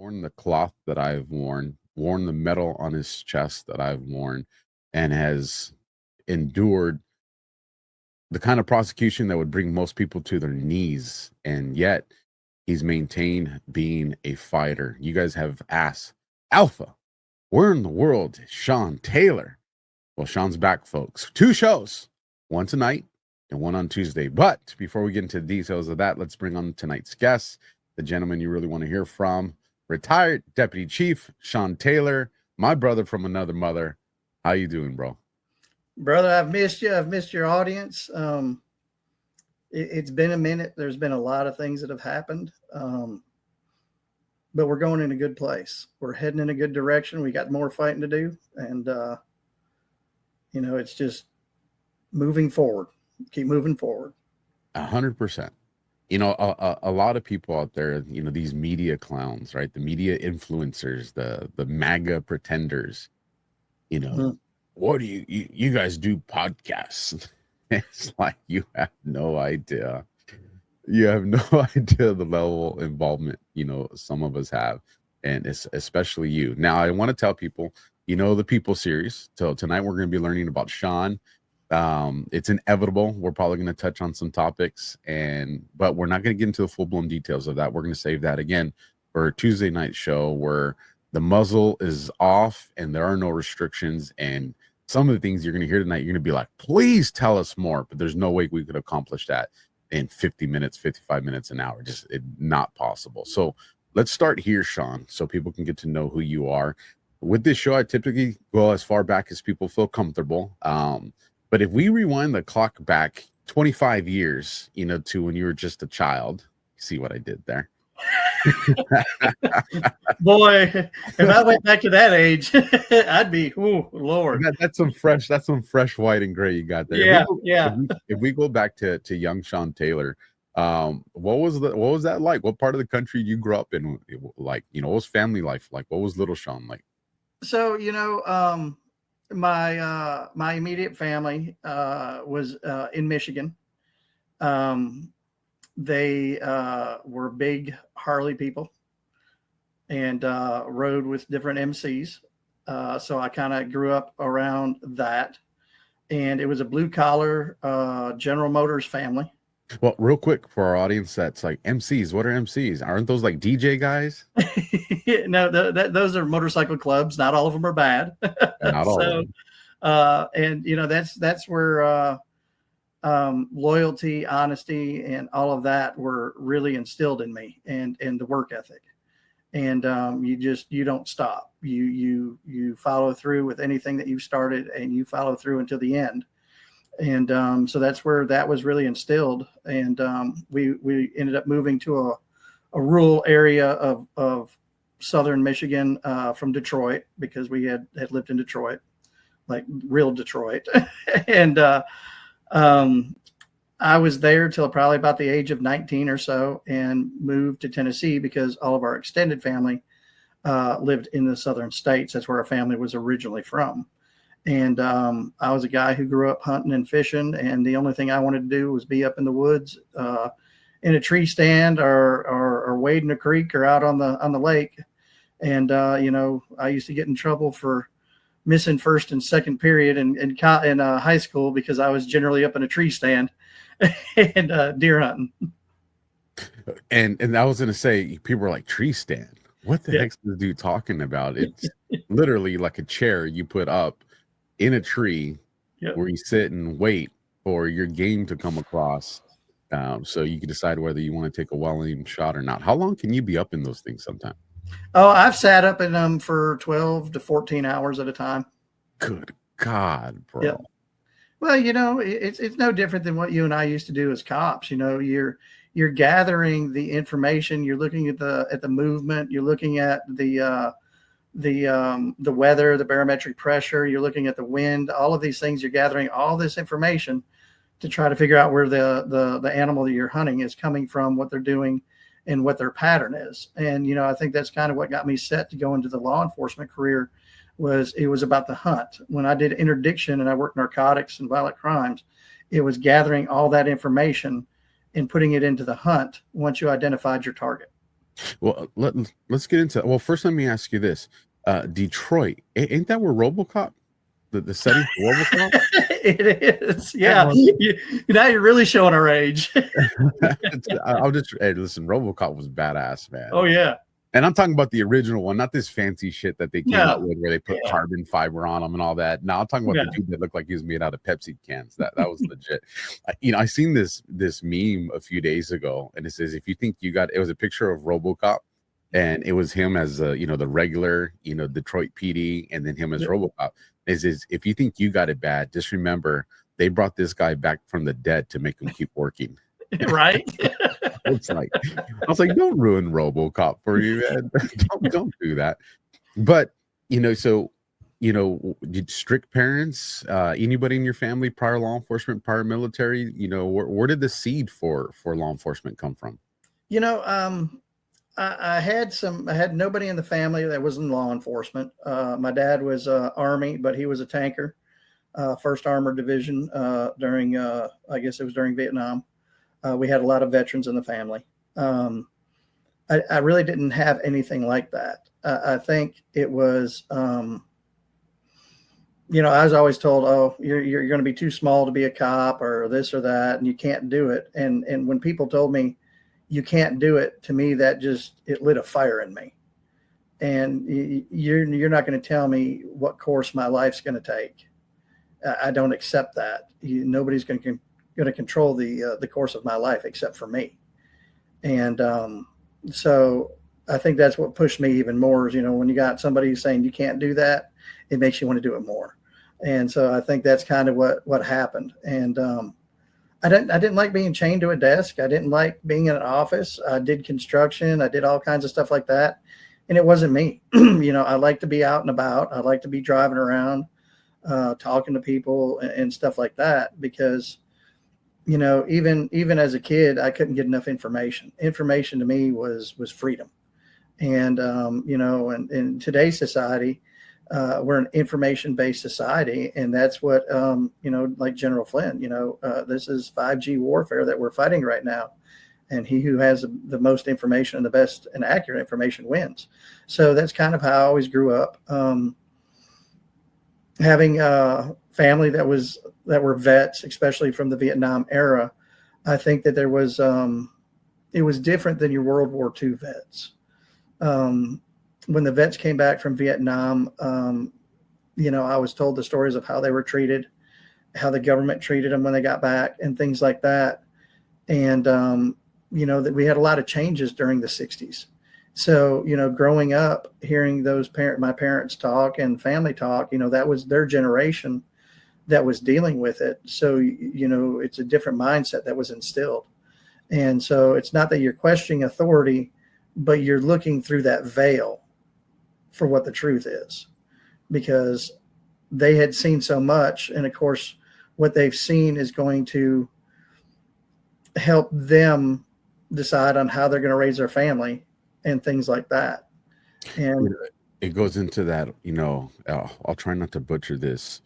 worn the cloth that I've worn the metal on his chest that I've worn, and has endured the kind of prosecution that would bring most people to their knees, and yet he's maintained being a fighter. You guys have asked, Alpha, where in the world is Sean Taylor? Well, Sean's back, folks. 2 shows, one tonight and one on Tuesday. But before we get into the details of that, let's bring on tonight's guest, the gentleman you really want to hear from, retired Deputy Chief Sean Taylor, my brother from another mother. How you doing, bro? Brother, I've missed you. I've missed your audience. It's been a minute. There's been a lot of things that have happened, but we're going in a good place. We're heading in a good direction. We got more fighting to do, and it's just moving forward. Keep moving forward. 100%. A lot of people out there, these media clowns, right? The media influencers, the MAGA pretenders, what do you guys do podcasts? It's like you have no idea. You have no idea the level of involvement, some of us have, and it's especially you. Now, I want to tell people, the People series. So tonight we're going to be learning about Sean. It's inevitable. We're probably going to touch on some topics, but we're not going to get into the full-blown details of that. We're going to save that again for a Tuesday night show where the muzzle is off and there are no restrictions. And some of the things you're going to hear tonight, you're going to be like, please tell us more. But there's no way we could accomplish that in 50 minutes, 55 minutes, an hour. Just not possible. So let's start here, Sean, so people can get to know who you are. With this show, I typically go as far back as people feel comfortable. But if we rewind the clock back 25 years, to when you were just a child, see what I did there? Boy, if I went back to that age, I'd be, Lord. That's some fresh white and gray you got there. Yeah. If we go back to young Sean Taylor, what was that like? What part of the country you grew up in? Like, what was family life like? What was little Sean like? So, my immediate family was in Michigan. They were big Harley people and rode with different MCs. So I kind of grew up around that. And it was a blue collar General Motors family. Well, real quick for our audience, that's like MCs. What are MCs? Aren't those like DJ guys? No, those are motorcycle clubs. Not all of them are bad. Not all of them. And that's where loyalty, honesty, and all of that were really instilled in me, and the work ethic. And you don't stop. You follow through with anything that you've started, and you follow through until the end. And so that's where that was really instilled. And we ended up moving to a rural area of southern Michigan from Detroit, because we had lived in Detroit, like real Detroit. And I was there till probably about the age of 19 or so, and moved to Tennessee because all of our extended family lived in the southern states. That's where our family was originally from. And I was a guy who grew up hunting and fishing, and the only thing I wanted to do was be up in the woods in a tree stand or wading a creek or out on the lake. And I used to get in trouble for missing first and second period in high school because I was generally up in a tree stand and deer hunting. And I was going to say, people were like, tree stand? What the heck's this dude talking about? It's literally like a chair you put up in a tree where you sit and wait for your game to come across. So you can decide whether you want to take a well-aimed shot or not. How long can you be up in those things sometimes? Oh, I've sat up in them for 12 to 14 hours at a time. Good God, bro. Yeah. Well, it's no different than what you and I used to do as cops. You're gathering the information. You're looking at the movement. You're looking at the weather, the barometric pressure. You're looking at the wind. All of these things. You're gathering all this information to try to figure out where the animal that you're hunting is coming from, what they're doing, and what their pattern is. And, I think that's kind of what got me set to go into the law enforcement career. It was about the hunt. When I did interdiction and I worked narcotics and violent crimes, it was gathering all that information and putting it into the hunt once you identified your target. Well, let's get into. Well, first, let me ask you this: Detroit, ain't that where RoboCop, the setting for RoboCop? It is, That yeah. Now you're really showing our age. I'll just hey, listen. RoboCop was badass, man. Oh yeah, And I'm talking about the original one, not this fancy shit that they came no, out with where they put yeah, carbon fiber on them and all that. No, I'm talking about yeah. the dude that looked like he was made out of Pepsi cans. That was legit. I seen this meme a few days ago, and it says if you think you got, it was a picture of RoboCop, and it was him as the regular Detroit PD, and then him as RoboCop. It says if you think you got it bad, just remember they brought this guy back from the dead to make him keep working. Right. I was like, don't ruin RoboCop for me, man. don't do that. But so did strict parents, anybody in your family, prior law enforcement, prior military, where did the seed for law enforcement come from? I had nobody in the family that was in law enforcement. My dad was Army, but he was a tanker, First Armored Division during, I guess it was during Vietnam. We had a lot of veterans in the family. I really didn't have anything like that. I think it was, I was always told, oh, you're going to be too small to be a cop or this or that, and you can't do it. And when people told me you can't do it, to me, that just, it lit a fire in me. And you're not going to tell me what course my life's going to take. I don't accept that. Nobody's going to control the course of my life except for me. And so I think that's what pushed me even more is, when you got somebody saying you can't do that, it makes you want to do it more. And so I think that's kind of what happened. And I didn't like being chained to a desk. I didn't like being in an office. I did construction. I did all kinds of stuff like that. And it wasn't me. I like to be out and about. I like to be driving around, talking to people and stuff like that, because, even as a kid, I couldn't get enough information. Information to me was freedom. And, and in today's society, we're an information-based society, and that's what, like General Flynn, this is 5G warfare that we're fighting right now, and he who has the most information and the best and accurate information wins. So that's kind of how I always grew up. Having a family that were vets, especially from the Vietnam era, I think that there was, it was different than your World War II vets. When the vets came back from Vietnam, I was told the stories of how they were treated, how the government treated them when they got back, and things like that. And, that we had a lot of changes during the 60s. So, growing up, hearing my parents talk and family talk, that was their generation that was dealing with it. So, it's a different mindset that was instilled. And so it's not that you're questioning authority, but you're looking through that veil for what the truth is, because they had seen so much. And of course, what they've seen is going to help them decide on how they're going to raise their family and things like that. And it goes into that, I'll try not to butcher this,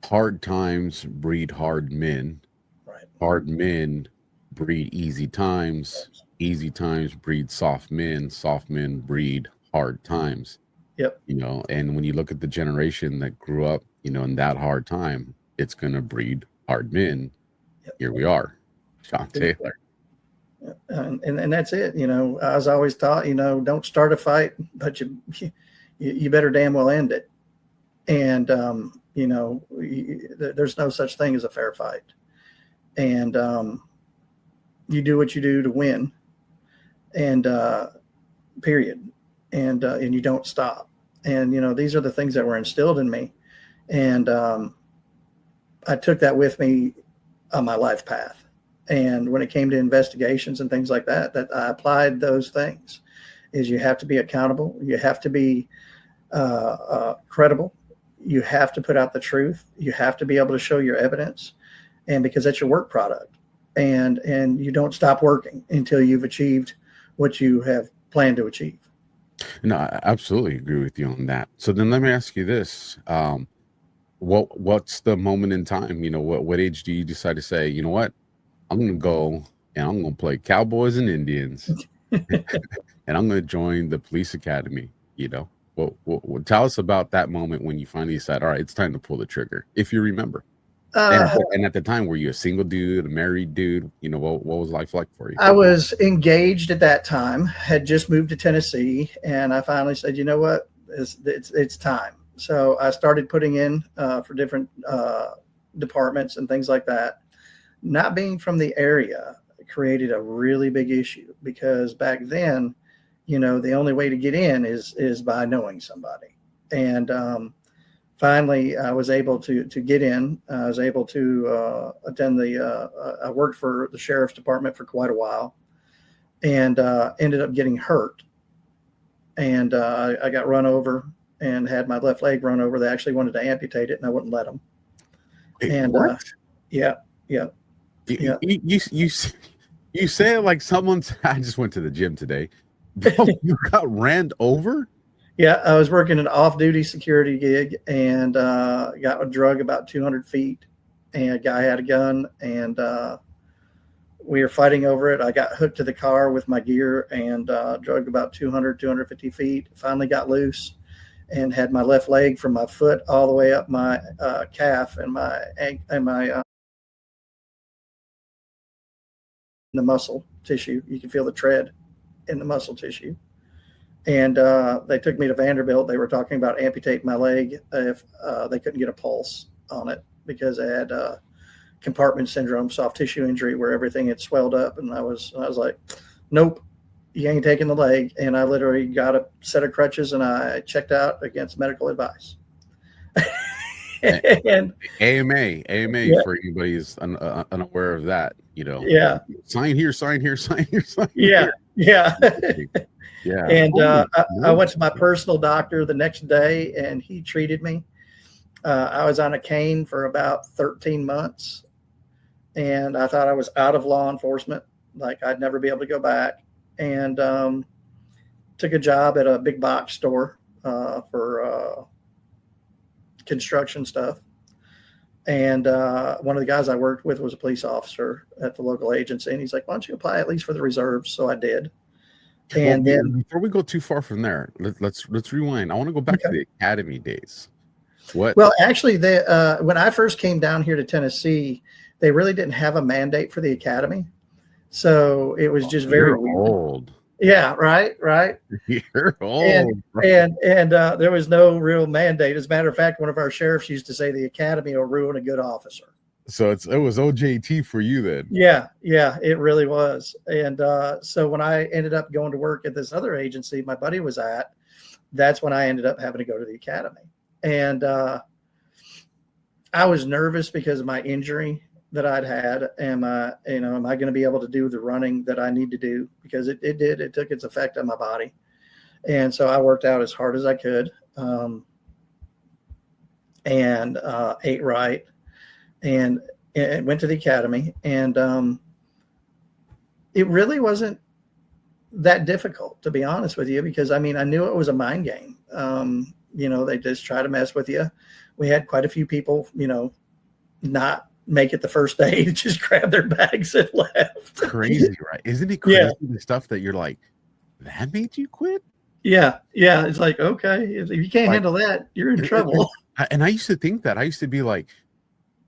hard times breed hard men. right. Hard men breed easy times. Easy times breed soft men. Soft men breed hard times. Yep. And when you look at the generation that grew up, in that hard time, it's going to breed hard men. Yep. Here we are, Sean Taylor. And that's it. I was always taught, don't start a fight, but you better damn well end it. And, there's no such thing as a fair fight. And you do what you do to win, and period. And you don't stop. And, these are the things that were instilled in me. And I took that with me on my life path. And when it came to investigations and things like that I applied those things. Is you have to be accountable. You have to be credible. You have to put out the truth. You have to be able to show your evidence, and because that's your work product. And you don't stop working until you've achieved what you have planned to achieve. No, I absolutely agree with you on that. So then let me ask you this. What's the moment in time? What age do you decide to say, you know what? I'm going to go and I'm going to play Cowboys and Indians. and I'm going to join the police academy. Well, tell us about that moment when you finally said, all right, it's time to pull the trigger, if you remember. Uh, And at the time, were you a single dude, a married dude? What was life like for you? I was engaged at that time, had just moved to Tennessee, and I finally said, you know what, it's time. So I started putting in for different departments and things like that. Not being from the area created a really big issue because back then, the only way to get in is by knowing somebody. And finally, I was able to get in. I was able to attend I worked for the sheriff's department for quite a while, and ended up getting hurt. And I got run over and had my left leg run over. They actually wanted to amputate it, and I wouldn't let them. And what? Yeah, yeah, yeah. You say it like someone's. I just went to the gym today. Bro, you got ran over? Yeah, I was working an off-duty security gig and got a drug about 200 feet, and a guy had a gun, and we were fighting over it. I got hooked to the car with my gear and drug about 250 feet. Finally got loose and had my left leg from my foot all the way up my calf and my the muscle tissue. You can feel the tread in the muscle tissue. And they took me to Vanderbilt. They were talking about amputating my leg if they couldn't get a pulse on it because I had compartment syndrome, soft tissue injury, where everything had swelled up. And I was like, nope, you ain't taking the leg. And I literally got a set of crutches and I checked out against medical advice. And AMA yeah. for anybody who's unaware of that, Yeah. Sign here, sign here, sign here, sign yeah. here. Yeah. Yeah. And I went to my personal doctor the next day and he treated me. I was on a cane for about 13 months and I thought I was out of law enforcement. Like I'd never be able to go back, and took a job at a big box store for construction stuff. And one of the guys I worked with was a police officer at the local agency. And he's like, why don't you apply at least for the reserves? So I did. And then before we go too far from there, let's rewind. I want to go back to the academy days. What? Well, actually, when I first came down here to Tennessee, they really didn't have a mandate for the academy. So it was just very old. Yeah, right. You're old. And there was no real mandate. As a matter of fact, one of our sheriffs used to say the academy will ruin a good officer. So it was OJT for you then. Yeah, it really was. And so when I ended up going to work at this other agency my buddy was at, that's when I ended up having to go to the academy. And I was nervous because of my injury that I'd had. Am I going to be able to do the running that I need to do? Because it took its effect on my body. And so I worked out as hard as I could, and ate right, and went to the academy. And it really wasn't that difficult, to be honest with you, because I knew it was a mind game. They just try to mess with you. We had quite a few people, not make it the first day to just grab their bags and left. Crazy, right? Isn't it crazy the stuff that you're like, that made you quit? Yeah. It's like, okay, if you can't handle that, you're in trouble. And I used to think that. I used to be like,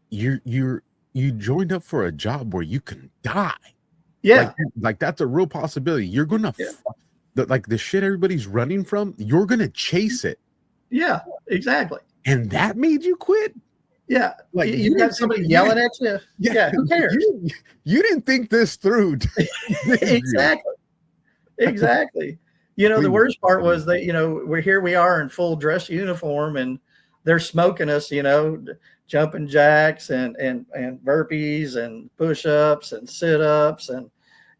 you joined up for a job where you can die. Yeah. Like that's a real possibility. You're gonna like the shit everybody's running from, you're gonna chase it. Yeah, exactly. And that made you quit? Yeah. Like you got somebody yelling at you. Yeah, who cares? You didn't think this through. Exactly. The worst part was that, we are in full dress uniform and they're smoking us, jumping jacks and burpees and push-ups and sit-ups and,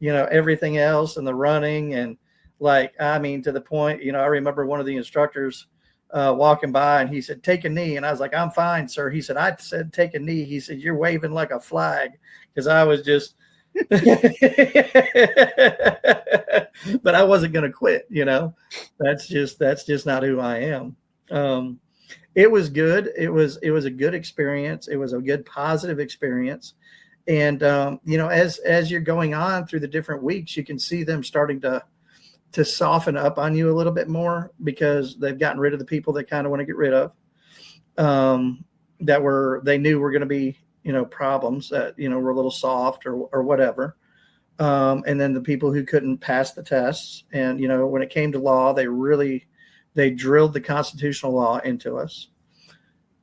everything else and the running. And to the point, I remember one of the instructors walking by and he said, take a knee. And I was like, I'm fine, sir. He said, I said, take a knee. He said, you're waving like a flag. Cause I was just, but I wasn't going to quit. That's just not who I am. It was good. It was a good experience. It was a good positive experience. And as you're going on through the different weeks, you can see them starting to soften up on you a little bit more, because they've gotten rid of the people they kind of want to get rid of, that they knew were going to be, problems that, were a little soft or whatever. And then the people who couldn't pass the tests. And, when it came to law, they drilled the constitutional law into us.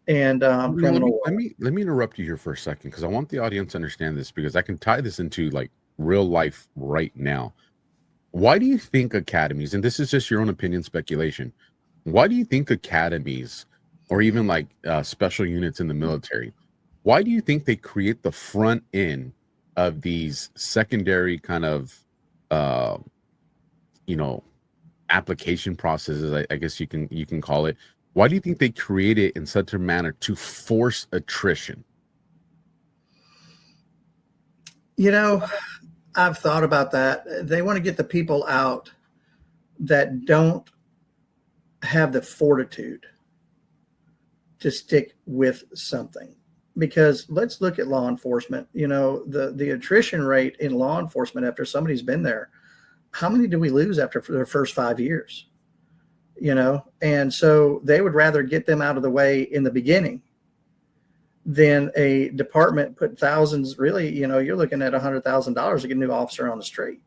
And criminal. Let me interrupt you here for a second, because I want the audience to understand this, because I can tie this into like real life right now. Why do you think academies, and this is just your own opinion, speculation, why do you think academies, or even like special units in the military, why do you think they create the front end of these secondary kind of application processes, I guess you can call it? Why do you think they create it in such a manner to force attrition? I've thought about that. They want to get the people out that don't have the fortitude to stick with something. Because let's look at law enforcement. The attrition rate in law enforcement after somebody's been there, how many do we lose after their first 5 years? And so they would rather get them out of the way in the beginning than a department put thousands. Really, you're looking at $100,000 to get a new officer on the street.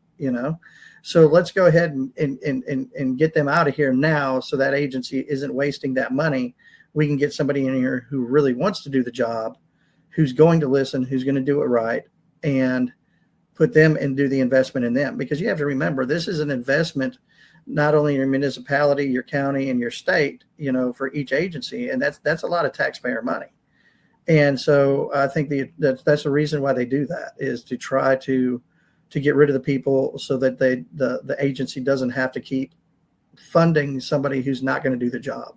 So let's go ahead and get them out of here now, so that agency isn't wasting that money. We can get somebody in here who really wants to do the job, who's going to listen, who's going to do it right, and put them and do the investment in them. Because you have to remember, this is an investment not only in your municipality, your county, and your state, for each agency. And that's a lot of taxpayer money. And so I think that's the reason why they do that, is to try to get rid of the people, so that the agency doesn't have to keep funding somebody who's not going to do the job.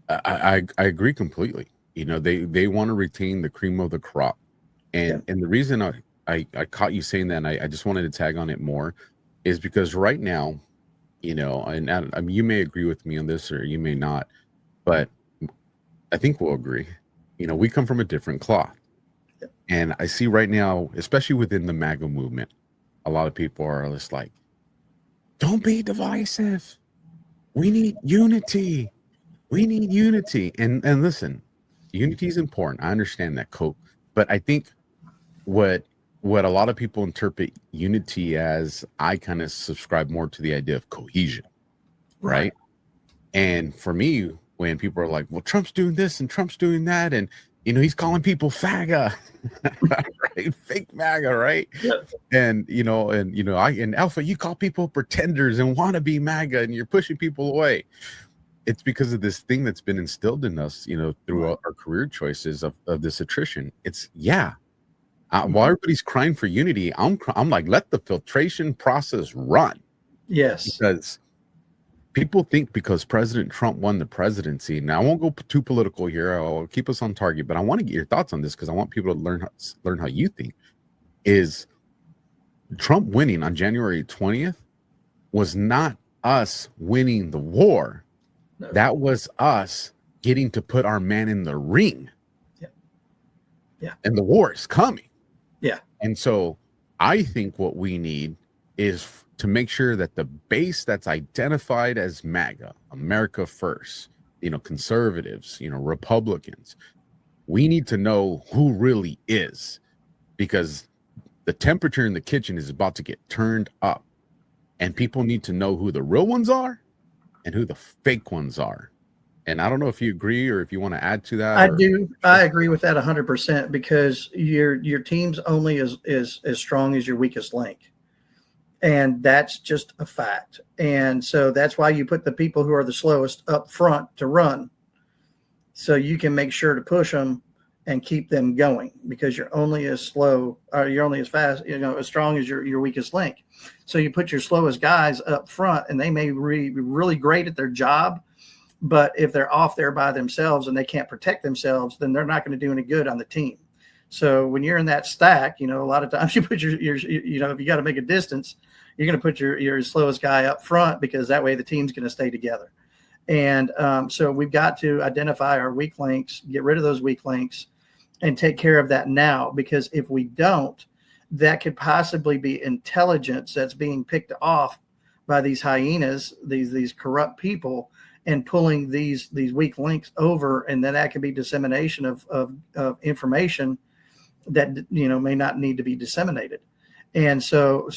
I agree completely. They want to retain the cream of the crop. And the reason I caught you saying that, and I just wanted to tag on it more, is because right now, and you may agree with me on this or you may not, but I think we'll agree. We come from a different cloth. And I see right now, especially within the MAGA movement, a lot of people are just like, don't be divisive. We need unity. We need unity. And listen, unity is important. I understand that, Cope. But I think what a lot of people interpret unity as, I kind of subscribe more to the idea of cohesion, right? And for me, when people are like, well, Trump's doing this and Trump's doing that, and he's calling people FAGA, right? Fake MAGA, right? Yes. And and Alpha, you call people pretenders and want to be MAGA, and you're pushing people away. It's because of this thing that's been instilled in us, through our career choices of this attrition. It's while everybody's crying for unity, I'm like, let the filtration process run. Yes. Because people think because President Trump won the presidency. Now, I won't go too political here. I'll keep us on target, but I want to get your thoughts on this, because I want people to learn how you think. Is Trump winning on January 20th was not us winning the war. No. That was us getting to put our man in the ring. Yeah. And the war is coming. Yeah. And so I think what we need is to make sure that the base that's identified as MAGA, America First, conservatives, Republicans, we need to know who really is, because the temperature in the kitchen is about to get turned up, and people need to know who the real ones are and who the fake ones are. And I don't know if you agree or if you want to add to that. I do. I agree with that 100%, because your team's only as strong as your weakest link. And that's just a fact. And so that's why you put the people who are the slowest up front to run, so you can make sure to push them and keep them going, because you're only as slow, or you're only as fast, as strong as your weakest link. So you put your slowest guys up front, and they may be really great at their job, but if they're off there by themselves and they can't protect themselves, then they're not going to do any good on the team. So when you're in that stack, a lot of times you put your if you got to make a distance, you're going to put your slowest guy up front, because that way the team's going to stay together. And so we've got to identify our weak links, get rid of those weak links, and take care of that now, because if we don't, that could possibly be intelligence that's being picked off by these hyenas, these corrupt people, and pulling these weak links over, and then that could be dissemination of information that may not need to be disseminated. And so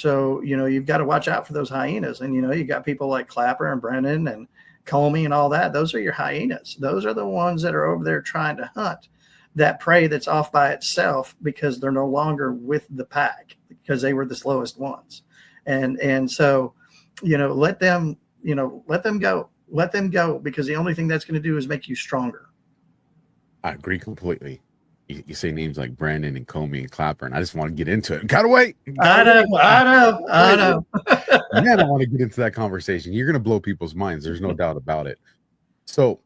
you've got to watch out for those hyenas. And you got people like Clapper and Brennan and Comey and all that. Those are your hyenas. Those are the ones that are over there trying to hunt that prey that's off by itself, because they're no longer with the pack, because they were the slowest ones. And so let them go, because the only thing that's going to do is make you stronger. I agree completely. You say names like Brandon and Comey and Clapper, and I just want to get into it. Gotta wait. I know. Man, I want to get into that conversation. You're going to blow people's minds. There's no doubt about it. So,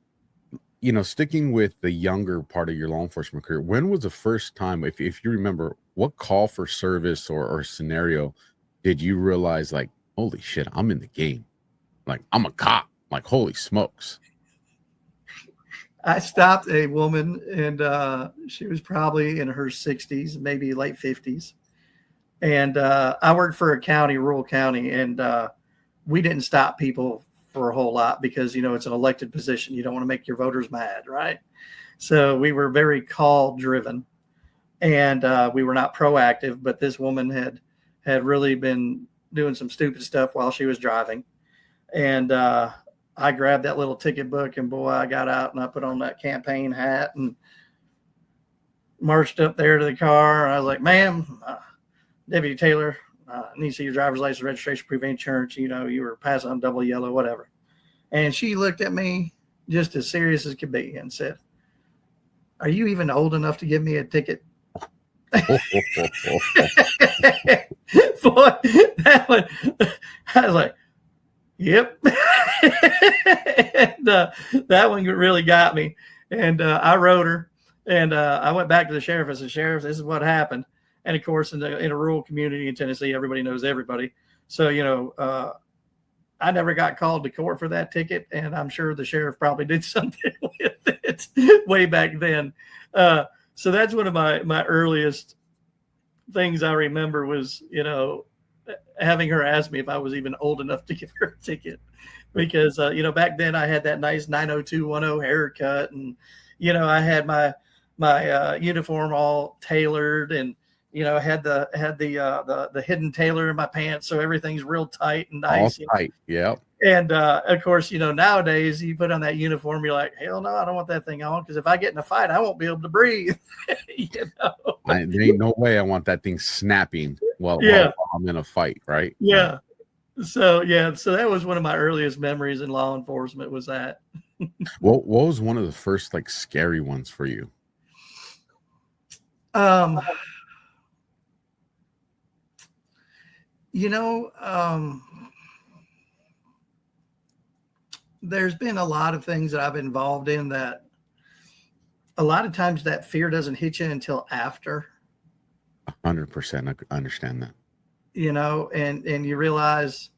sticking with the younger part of your law enforcement career, when was the first time, if you remember, what call for service or scenario did you realize, like, holy shit, I'm in the game? Like, I'm a cop. Like, holy smokes. I stopped a woman, and she was probably in her 60s, maybe late 50s. And I worked for a county, rural county, and we didn't stop people for a whole lot, because, it's an elected position. You don't want to make your voters mad, right? So we were very call driven, and we were not proactive. But this woman had really been doing some stupid stuff while she was driving. And I grabbed that little ticket book, and boy, I got out and I put on that campaign hat and marched up there to the car. I was like, ma'am, Deputy Taylor, I need to see your driver's license, registration, proof of insurance. You were passing on double yellow, whatever. And she looked at me just as serious as could be and said, are you even old enough to give me a ticket? Boy, that one, I was like, yep. And that one really got me. And I wrote her, and I went back to the sheriff. I said, Sheriff, this is what happened. And of course, in a rural community in Tennessee, everybody knows everybody. So, I never got called to court for that ticket, and I'm sure the sheriff probably did something with it way back then. So that's one of my earliest things I remember was, having her ask me if I was even old enough to give her a ticket, because, back then I had that nice 90210 haircut, and, I had my uniform all tailored, and, had the hidden tailor in my pants. So everything's real tight and nice. All tight. Yeah. And, of course, nowadays you put on that uniform, you're like, hell no, I don't want that thing on. Cause if I get in a fight, I won't be able to breathe. There ain't no way I want that thing snapping while I'm in a fight. Right. Yeah. So that was one of my earliest memories in law enforcement, was that. What was one of the first like scary ones for you? There's been a lot of things that I've been involved in that a lot of times that fear doesn't hit you until after. 100%. I understand that. And you realize,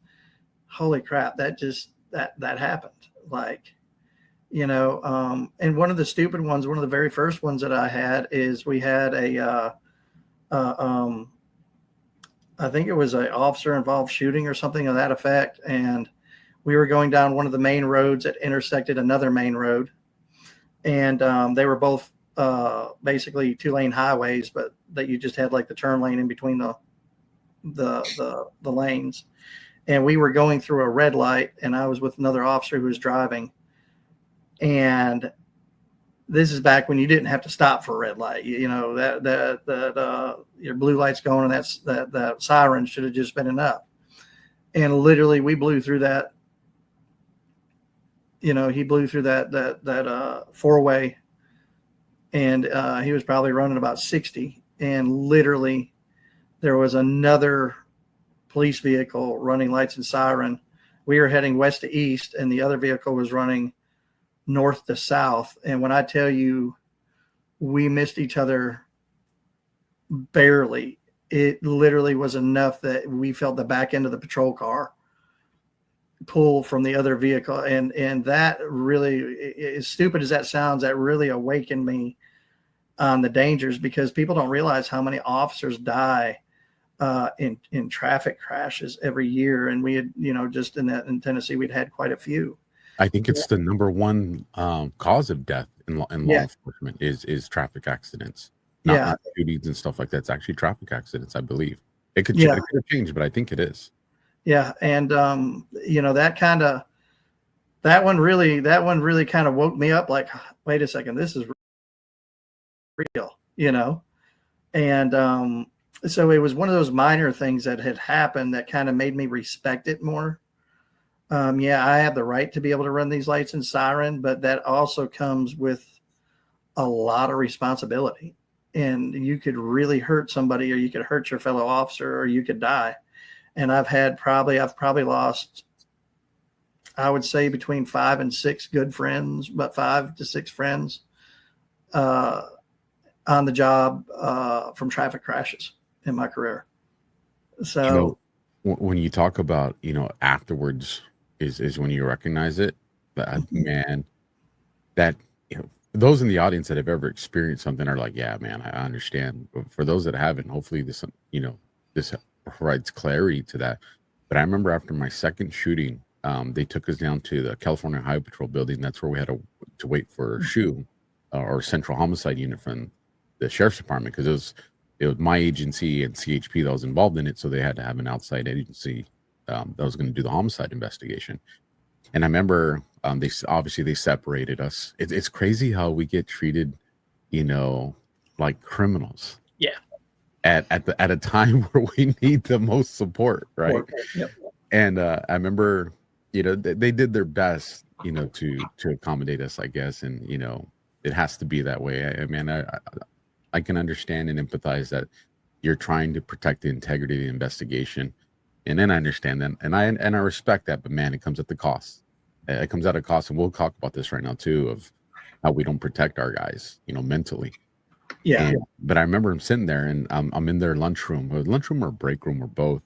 holy crap, that happened. Like, and one of the stupid ones, one of the very first ones that I had is we had I think it was an officer involved shooting or something of that effect. And we were going down one of the main roads that intersected another main road. And they were both basically 2-lane highways, but that you just had like the turn lane in between the lanes. And we were going through a red light, and I was with another officer who was driving. And this is back when you didn't have to stop for a red light. That your blue light's going, and that siren should have just been enough. And literally, we blew through that. He blew through that 4-way, and he was probably running about 60. And literally, there was another police vehicle running lights and siren. We were heading west to east, and the other vehicle was running north to south. And when I tell you, we missed each other barely, it literally was enough that we felt the back end of the patrol car pull from the other vehicle. And that really, as stupid as that sounds, that really awakened me on the dangers, because people don't realize how many officers die in traffic crashes every year. And we had, just in Tennessee, we'd had quite a few. I think it's the number one cause of death in law Yeah. enforcement is traffic accidents, Yeah. not shootings and stuff like that. It's actually traffic accidents, I believe. It could Yeah. it could have changed, but I think it is. Yeah. And that one really kind of woke me up, like, wait a second, this is real, and so it was one of those minor things that had happened that kind of made me respect it more. Yeah, I have the right to be able to run these lights and siren, but that also comes with a lot of responsibility, and you could really hurt somebody, or you could hurt your fellow officer, or you could die. And I've probably lost, I would say, between 5 and 6 good friends, but 5 to 6 friends on the job from traffic crashes in my career. So when you talk about, afterwards is when you recognize it. But man, that, those in the audience that have ever experienced something are like, yeah, man, I understand. But for those that haven't, hopefully this provides clarity to that. But I remember after my second shooting, they took us down to the California Highway Patrol building. That's where we had to wait for a SHU, or Central Homicide Unit from the Sheriff's Department, because it was my agency and CHP that was involved in it. So they had to have an outside agency that was going to do the homicide investigation. And I remember they separated us. It's crazy how we get treated, like criminals. Yeah. At a time where we need the most support, right? Yep. And I remember, they did their best, to accommodate us, I guess. And it has to be that way. I mean, I can understand and empathize that you're trying to protect the integrity of the investigation, and then I understand that, and I respect that. But man, it comes at the cost. It comes at a cost, and we'll talk about this right now too, of how we don't protect our guys, mentally. Yeah. But I remember him sitting there, and I'm in their lunchroom or break room or both,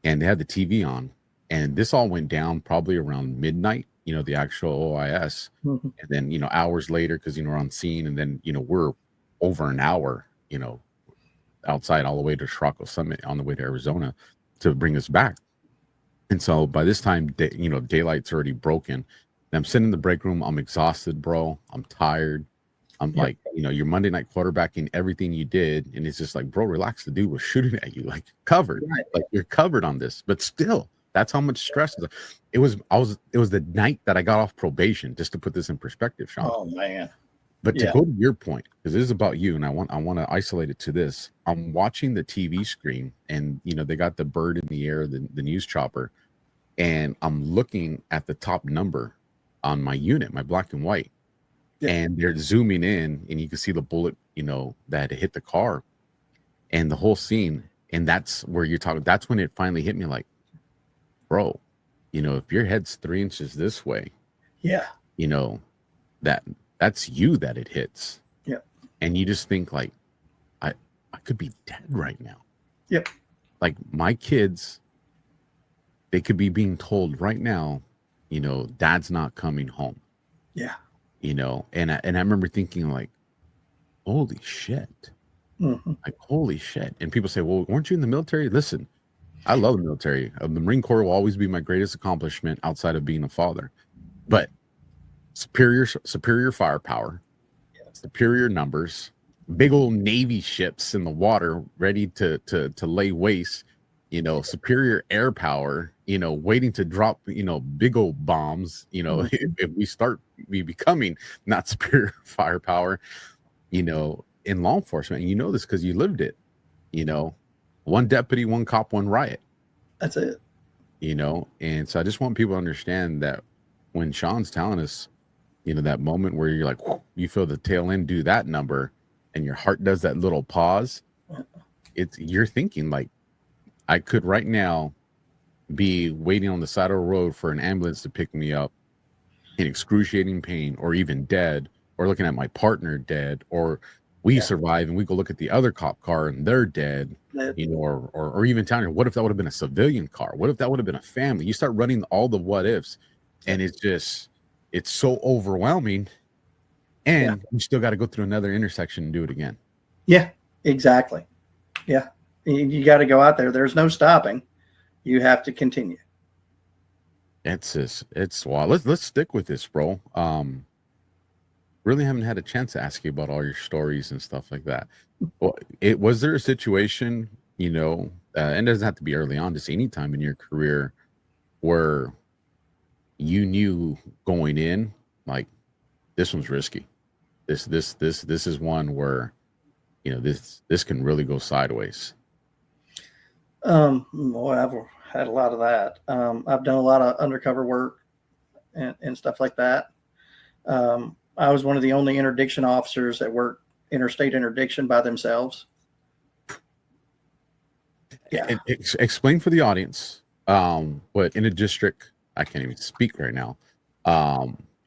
and they had the TV on, and this all went down probably around midnight. The actual OIS, Mm-hmm. and then hours later, because we're on scene, and then we're over an hour, outside all the way to Scirocco Summit on the way to Arizona to bring us back. And so by this time, daylight's already broken. And I'm sitting in the break room. I'm exhausted, bro. I'm tired. I'm like, you're Monday night quarterbacking everything you did. And it's just like, bro, relax. The dude was shooting at you, like covered, Right. like you're covered on this, but still, that's how much stress it was. It was the night that I got off probation, just to put this in perspective, Sean. Oh man. But to go to your point, because this is about you, and I want to isolate it to this. I'm watching the TV screen, and they got the bird in the air, the news chopper, and I'm looking at the top number on my unit, my black and white, and they're zooming in, and you can see the bullet, that hit the car, and the whole scene. And that's where you're talking. That's when it finally hit me, like, bro, if your head's 3 inches this way, that's you that it hits. Yep. And you just think, like, I could be dead right now. Yep. Like, my kids, they could be being told right now, dad's not coming home. Yeah. And I remember thinking, like, holy shit. Mm-hmm. Like, holy shit. And people say, well, weren't you in the military? Listen, I love the military. The Marine Corps will always be my greatest accomplishment outside of being a father. But superior firepower, superior numbers, big old Navy ships in the water ready to lay waste, superior air power, waiting to drop, big old bombs, if we becoming not superior firepower, in law enforcement. And this because you lived it, one deputy, one cop, one riot. That's it. And so I just want people to understand that when Sean's telling us, that moment where you're like, whoop, you feel the tail end do that number, and your heart does that little pause. You're thinking, like, I could right now be waiting on the side of the road for an ambulance to pick me up in excruciating pain, or even dead, or looking at my partner dead, or we survive and we go look at the other cop car and they're dead, or even telling her, what if that would have been a civilian car? What if that would have been a family? You start running all the what ifs, and it's so overwhelming. and you still got to go through another intersection and do it again. Yeah, exactly. Yeah. You got to go out there. There's no stopping. You have to continue. It's well, let's stick with this, bro. Really haven't had a chance to ask you about all your stories and stuff like that. Well, was there a situation, and it doesn't have to be early on, just any time in your career where you knew going in, like, this one's risky. This is one where, this can really go sideways. Boy, I've had a lot of that. I've done a lot of undercover work and stuff like that. I was one of the only interdiction officers that worked interstate interdiction by themselves. Yeah. And explain for the audience what in a district, I can't even speak right now,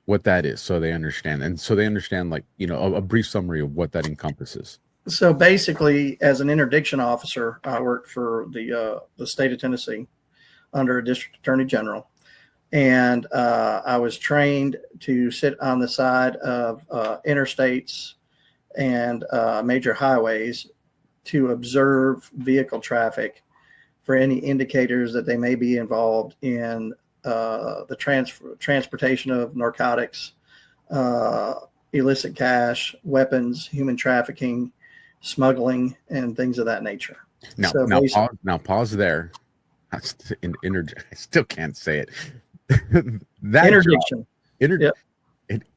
what that is, so they understand. And so they understand, like, a brief summary of what that encompasses. So basically, as an interdiction officer, I worked for the state of Tennessee under a district attorney general. And I was trained to sit on the side of interstates and major highways to observe vehicle traffic for any indicators that they may be involved in the transportation of narcotics, illicit cash, weapons, human trafficking, smuggling, and things of that nature. Now pause there. I still can't say it. That interdiction.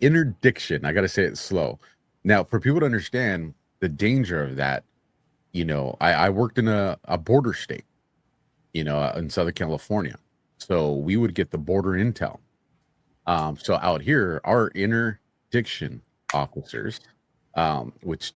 Interdiction. I got to say it slow. Now, for people to understand the danger of that, I worked in a border state, in Southern California. So we would get the border intel. So out here, our interdiction officers, which